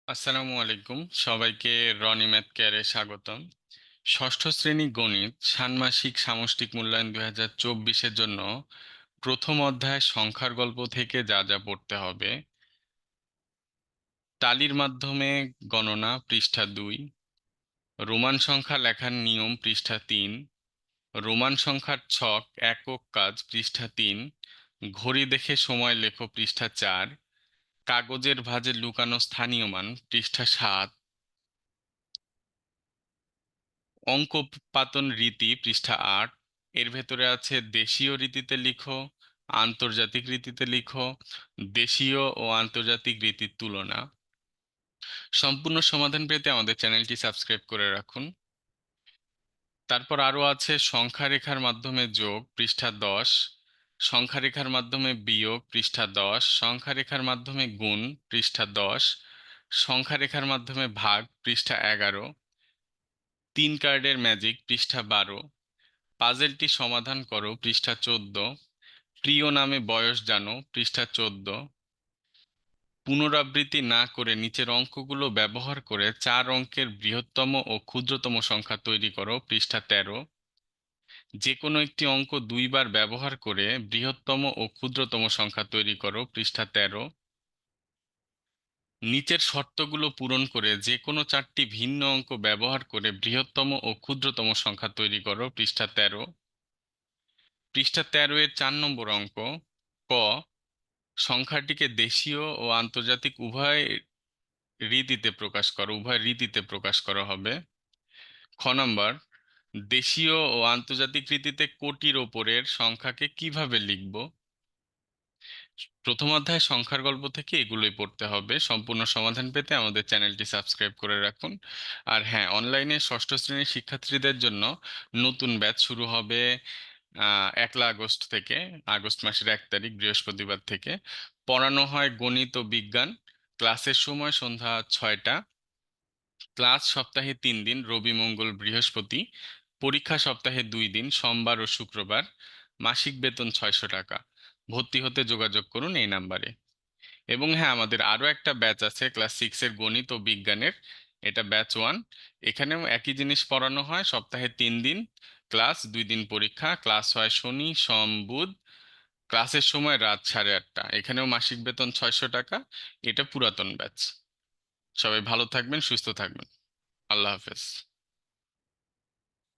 আসসালামু আলাইকুম সবাইকে। রনি ম্যাথ কেয়ারে স্বাগতম। ষষ্ঠ শ্রেণী গণিত ষান্মাসিক সামষ্টিক মূল্যায়ন 2024-এর জন্য প্রথম অধ্যায় সংখ্যার গল্প থেকে যা যা পড়তে হবে: তালির মাধ্যমে গণনা পৃষ্ঠা 2, রোমান সংখ্যা লেখার নিয়ম পৃষ্ঠা 3, রোমান সংখ্যার ছক একক কাজ পৃষ্ঠা 3, ঘড়ি দেখে সময় লেখো পৃষ্ঠা 4, কাগজের ভাঁজে লুকানো স্থানীয় মান পৃষ্ঠা 7, অঙ্ক পাতন রীতি পৃষ্ঠা 8। এর ভেতরে আছে দেশীয় রীতিতে লিখো, আন্তর্জাতিক রীতিতে লিখো, দেশীয় ও আন্তর্জাতিক রীতির তুলনা। সম্পূর্ণ সমাধান পেতে আমাদের চ্যানেলটি সাবস্ক্রাইব করে রাখুন। তারপর আরো আছে সংখ্যা রেখার মাধ্যমে যোগ পৃষ্ঠা 10, সংখ্যা রেখার মাধ্যমে বিয়োগ পৃষ্ঠা 10, সংখ্যা রেখার মাধ্যমে গুণ পৃষ্ঠা 10, সংখ্যা রেখার মাধ্যমে ভাগ পৃষ্ঠা 11, 3 কার্ডের ম্যাজিক পৃষ্ঠা 12, পাজেলটি সমাধান করো পৃষ্ঠা 14, প্রিয় নামে বয়স জানো পৃষ্ঠা 14, পুনরাবৃত্তি না করে নিচের অঙ্কগুলো ব্যবহার করে 4 অঙ্কের বৃহত্তম ও ক্ষুদ্রতম সংখ্যা তৈরি করো পৃষ্ঠা 13, যে কোনো একটি অঙ্ক 2বার ব্যবহার করে বৃহত্তম ও ক্ষুদ্রতম সংখ্যা তৈরি করো পৃষ্ঠা 13, নিচের শর্তগুলো পূরণ করে যে কোনো 4টি ভিন্ন অঙ্ক ব্যবহার করে বৃহত্তম ও ক্ষুদ্রতম সংখ্যা তৈরি করো পৃষ্ঠা 13, পৃষ্ঠা 13 এর 4 নম্বর অঙ্ক। ক, সংখ্যাটিকে দেশীয় ও আন্তর্জাতিক উভয় রীতিতে প্রকাশ করা হবে। খ নাম্বার, দেশীয় ও আন্তর্জাতিক রীতিতে কোটির ওপরের সংখ্যাকে কিভাবে লিখব? প্রথম অধ্যায় সংখ্যার গল্প থেকে এগুলোই পড়তে হবে। সম্পূর্ণ সমাধান পেতে আমাদের চ্যানেলটি সাবস্ক্রাইব করে রাখুন। আর হ্যাঁ, অনলাইনে ষষ্ঠ শ্রেণীর শিক্ষার্থীদের জন্য নতুন ব্যাচ শুরু হবে 1 আগস্ট থেকে। আগস্ট মাসের 1 তারিখ বৃহস্পতিবার থেকে। পড়ানো হয় গণিত ও বিজ্ঞান। ক্লাসের সময় সন্ধ্যা 6টা। ক্লাস সপ্তাহে 3 দিন, রবি মঙ্গল বৃহস্পতি। পরীক্ষা সপ্তাহে 2 দিন, সোমবার ও শুক্রবার। মাসিক বেতন 600 টাকা। ভর্তি হতে যোগাযোগ করুন এই নাম্বারে। এবং হ্যাঁ, আমাদের আরো একটা ব্যাচ আছে ক্লাস 6-এর গণিত ও বিজ্ঞানের। এটা ব্যাচ 1। এখানেও একই জিনিস পড়ানো হয়, সপ্তাহে 3 দিন ক্লাস, 2 দিন পরীক্ষা। ক্লাস হয় শনি সোম বুধ। ক্লাসের সময় রাত 8:30। এখানেও মাসিক বেতন 600 টাকা। এটা পুরাতন ব্যাচ। সবাই ভালো থাকবেন, সুস্থ থাকবেন। আল্লাহ হাফেজ।